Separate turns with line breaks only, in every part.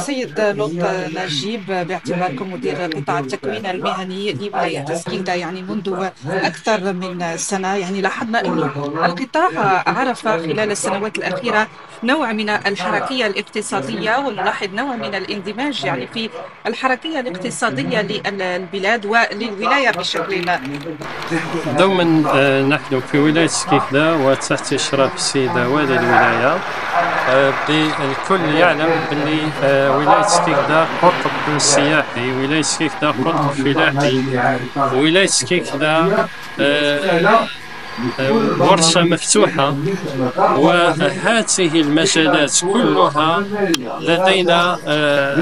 السيد لوط نجيب، باعتباركم مدير قطاع التكوين المهني لولاية سكيندا يعني منذ أكثر من سنة، يعني لاحظنا أن القطاع عرف خلال السنوات الأخيرة نوع من الحركية الاقتصادية، ونلاحظ نوع من الاندماج يعني في الحركية الاقتصادية للبلاد وللولاية بشكل
دوما نحن في ولاية سكيكدا وتحت إشراف السيدة والي الولاية. الكل يعلم بأن ولاية سكيكدا قطب سياحي، ولاية سكيكدا قطب فلاحي، ولاية سكيكدا ورشة مفتوحة. وهذه المجالات كلها لدينا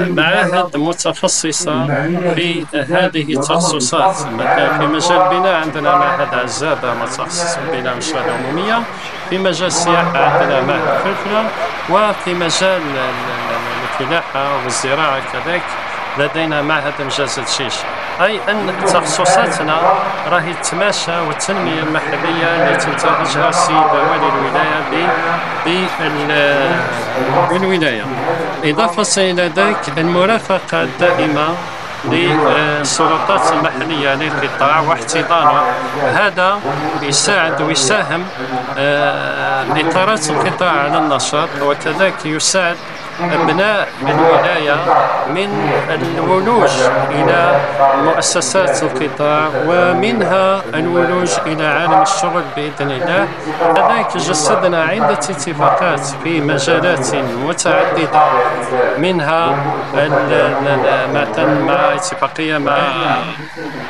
معاهد متخصصة في هذه التخصصات. مثلا في مجال البناء عندنا معهد عزابة متخصص في البناء والشؤون العمومية، في مجال السياحة عندنا معهد فلفلة، وفي مجال الفلاحة والزراعة كذلك لدينا معهد مجازة الشيشة. أي أن تخصصاتنا راهي تتماشى، والتنمية المحلية اللي تنتهجها السيدة والي الولاية بالولاية. إضافة إلى ذلك المرافقة الدائمة للسلطات المحلية للقطاع واحتضانه، هذا يساعد ويساهم إطارات القطاع على النشاط، وكذلك يساعد أبناء الولاية من الولوج إلى مؤسسات القطاع، ومنها الولوج إلى عالم الشغل بإذن الله. كذلك جسدنا عدة اتفاقات في مجالات متعددة، منها مع اتفاقية مع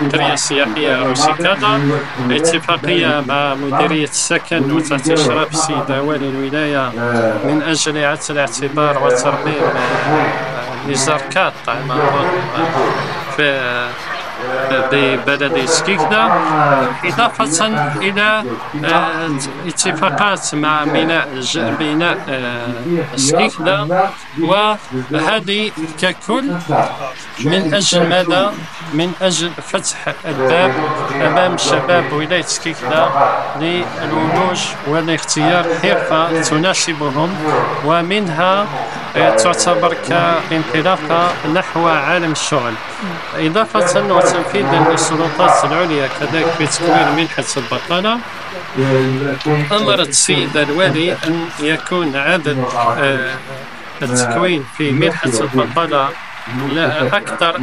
القرية السياحية روسيكادا، اتفاقية مع مديرية السكن وتحت إشراف السيدة والي الولاية من أجل إعادة الاعتبار وترميم نزاركات في بلد سكيكدا، إضافة إلى اتفاقات مع بناء سكيكدا. وهذه ككل من أجل ماذا؟ من أجل فتح الباب أمام شباب ولاية سكيكدا للولوج ولاختيار حرفة تناسبهم، ومنها تعتبر كانطلاقة نحو عالم الشغل. إضافة وتنفيذا للسلطات العليا كذلك في تكوين منحة البطالة، أمرت السيدة الوالي أن يكون عدد التكوين في منحة البطالة لا أكثر